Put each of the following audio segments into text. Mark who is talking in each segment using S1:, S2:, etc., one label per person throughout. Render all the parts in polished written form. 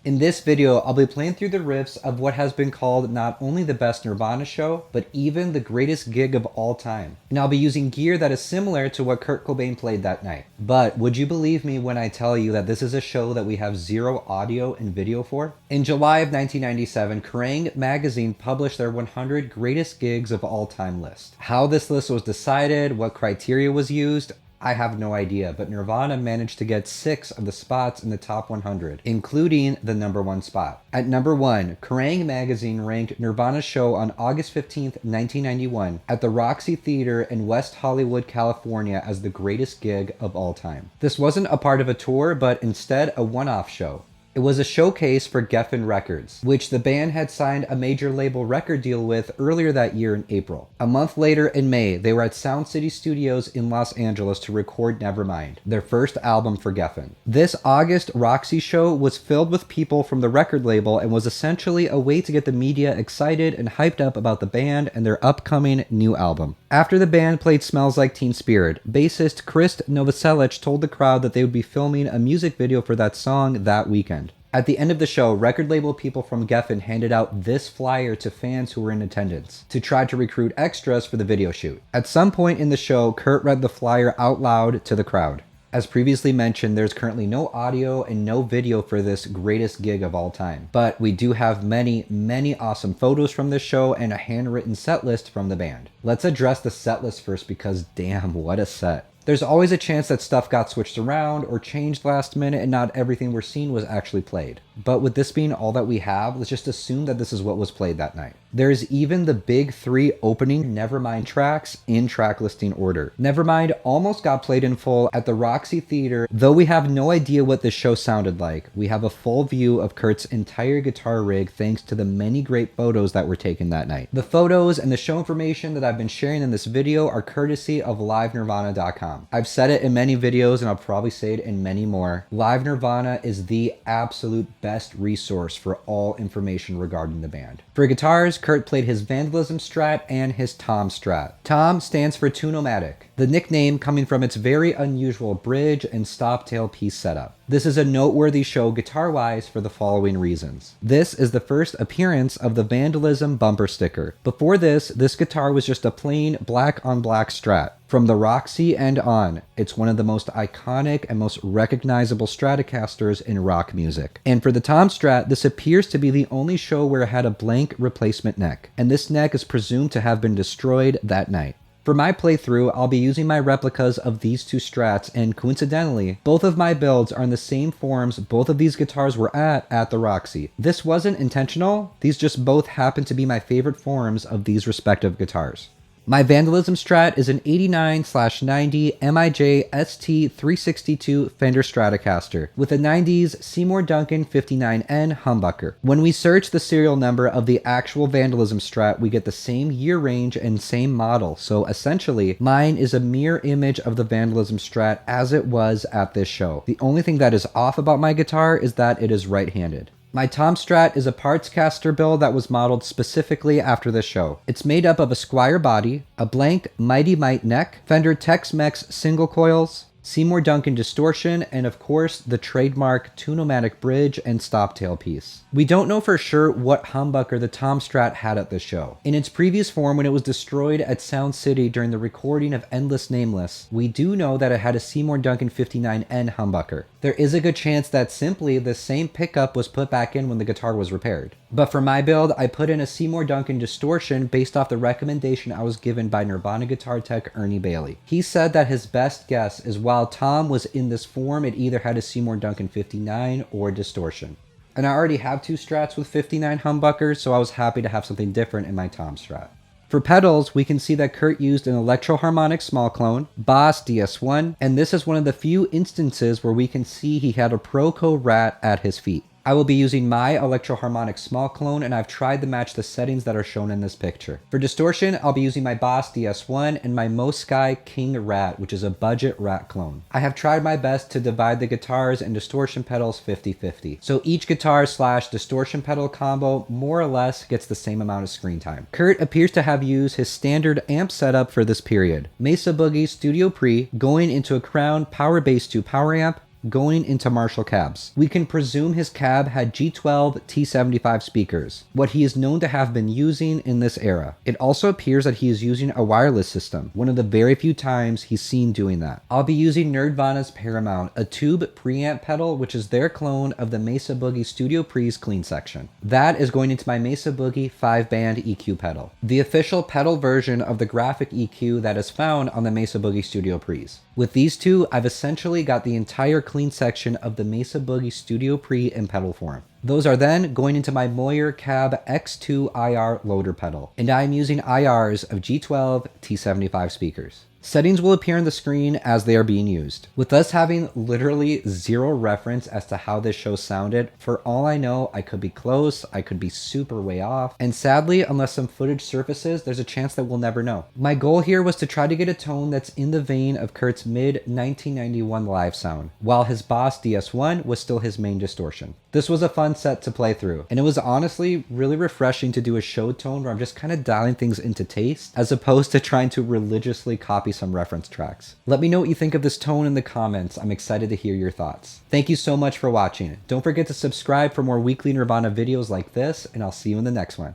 S1: In this video, I'll be playing through the riffs of what has been called not only the best Nirvana show, but even the greatest gig of all time. And I'll be using gear that is similar to what Kurt Cobain played that night. But would you believe me when I tell you that this is a show that we have zero audio and video for? In July of 1997, Kerrang! Magazine published their 100 greatest gigs of all time list. How this list was decided, what criteria was used, I have no idea, but Nirvana managed to get 6 of the spots in the top 100, including the number 1 spot. At number 1, Kerrang! Magazine ranked Nirvana's show on August 15, 1991, at the Roxy Theatre in West Hollywood, California as the greatest gig of all time. This wasn't a part of a tour, but instead a one-off show. It was a showcase for Geffen Records, which the band had signed a major label record deal with earlier that year in April. A month later in May, they were at Sound City Studios in Los Angeles to record Nevermind, their first album for Geffen. This August Roxy show was filled with people from the record label and was essentially a way to get the media excited and hyped up about the band and their upcoming new album. After the band played Smells Like Teen Spirit, bassist Chris Novoselic told the crowd that they would be filming a music video for that song that weekend. At the end of the show, record label people from Geffen handed out this flyer to fans who were in attendance to try to recruit extras for the video shoot. At some point in the show, Kurt read the flyer out loud to the crowd. As previously mentioned, there's currently no audio and no video for this greatest gig of all time. But we do have many awesome photos from this show and a handwritten set list from the band. Let's address the set list first because damn, what a set. There's always a chance that stuff got switched around or changed last minute and not everything we're seeing was actually played. But with this being all that we have, let's just assume that this is what was played that night. There's even the big 3 opening Nevermind tracks in track listing order. Nevermind almost got played in full at the Roxy Theatre, though we have no idea what this show sounded like. We have a full view of Kurt's entire guitar rig thanks to the many great photos that were taken that night. The photos and the show information that I've been sharing in this video are courtesy of LiveNirvana.com. I've said it in many videos and I'll probably say it in many more. Live Nirvana is the absolute best resource for all information regarding the band. For guitars, Kurt played his Vandalism Strat and his Tom Strat. Tom stands for Tune-O-Matic, the nickname coming from its very unusual bridge and stop tail piece setup. This is a noteworthy show guitar-wise for the following reasons. This is the first appearance of the Vandalism bumper sticker. Before this guitar was just a plain black-on-black Strat. From the Roxy and on, it's one of the most iconic and most recognizable Stratocasters in rock music. And for the Tom Strat, this appears to be the only show where it had a blank replacement neck, and this neck is presumed to have been destroyed that night. For my playthrough, I'll be using my replicas of these 2 Strats, and coincidentally, both of my builds are in the same forms both of these guitars were at the Roxy. This wasn't intentional, these just both happen to be my favorite forms of these respective guitars. My Vandalism Strat is an 89/90 MIJ ST362 Fender Stratocaster with a 90s Seymour Duncan 59N humbucker. When we search the serial number of the actual Vandalism Strat, we get the same year range and same model, so essentially, mine is a mirror image of the Vandalism Strat as it was at this show. The only thing that is off about my guitar is that it is right-handed. My Tom Strat is a parts caster build that was modeled specifically after this show. It's made up of a Squire body, a blank Mighty Mite neck, Fender Tex-Mex single coils, Seymour Duncan distortion, and of course the trademark Tune-O-Matic bridge and stop tail piece. We don't know for sure what humbucker the Tom Strat had at this show. In its previous form when it was destroyed at Sound City during the recording of Endless Nameless, we do know that it had a Seymour Duncan 59N humbucker. There is a good chance that simply the same pickup was put back in when the guitar was repaired. But for my build, I put in a Seymour Duncan distortion based off the recommendation I was given by Nirvana guitar tech Ernie Bailey. He said that his best guess is while Tom was in this form, it either had a Seymour Duncan 59 or distortion. And I already have 2 Strats with 59 humbuckers, so I was happy to have something different in my Tom Strat. For pedals, we can see that Kurt used an Electro-Harmonix small clone, Boss DS1, and this is one of the few instances where we can see he had a Proco RAT at his feet. I will be using my Electro-Harmonix small clone, and I've tried to match the settings that are shown in this picture. For distortion, I'll be using my Boss DS1 and my Mosky King RAT, which is a budget RAT clone. I have tried my best to divide the guitars and distortion pedals 50-50. So each guitar/distortion pedal combo more or less gets the same amount of screen time. Kurt appears to have used his standard amp setup for this period. Mesa Boogie Studio Pre going into a Crown Power Bass 2 power amp, going into Marshall cabs. We can presume his cab had G12 T75 speakers, what he is known to have been using in this era. It also appears that he is using a wireless system, one of the very few times he's seen doing that. I'll be using Nirvana's Paramount, a tube preamp pedal, which is their clone of the Mesa Boogie Studio Pre's clean section. That is going into my Mesa Boogie 5-band EQ pedal, the official pedal version of the graphic EQ that is found on the Mesa Boogie Studio Pre's. With these two, I've essentially got the entire clean section of the Mesa Boogie Studio Pre in pedal form. Those are then going into my Moyer Cab X2 IR loader pedal, and I am using IRs of G12 T75 speakers. Settings will appear on the screen as they are being used. With us having literally zero reference as to how this show sounded, for all I know, I could be close, I could be super way off, and sadly, unless some footage surfaces, there's a chance that we'll never know. My goal here was to try to get a tone that's in the vein of Kurt's mid-1991 live sound, while his Boss DS1 was still his main distortion. This was a fun set to play through, and it was honestly really refreshing to do a show tone where I'm just kind of dialing things into taste, as opposed to trying to religiously copy some reference tracks. Let me know what you think of this tone in the comments. I'm excited to hear your thoughts. Thank you so much for watching. Don't forget to subscribe for more weekly Nirvana videos like this, and I'll see you in the next one.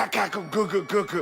S2: cackle, goo goo goo goo.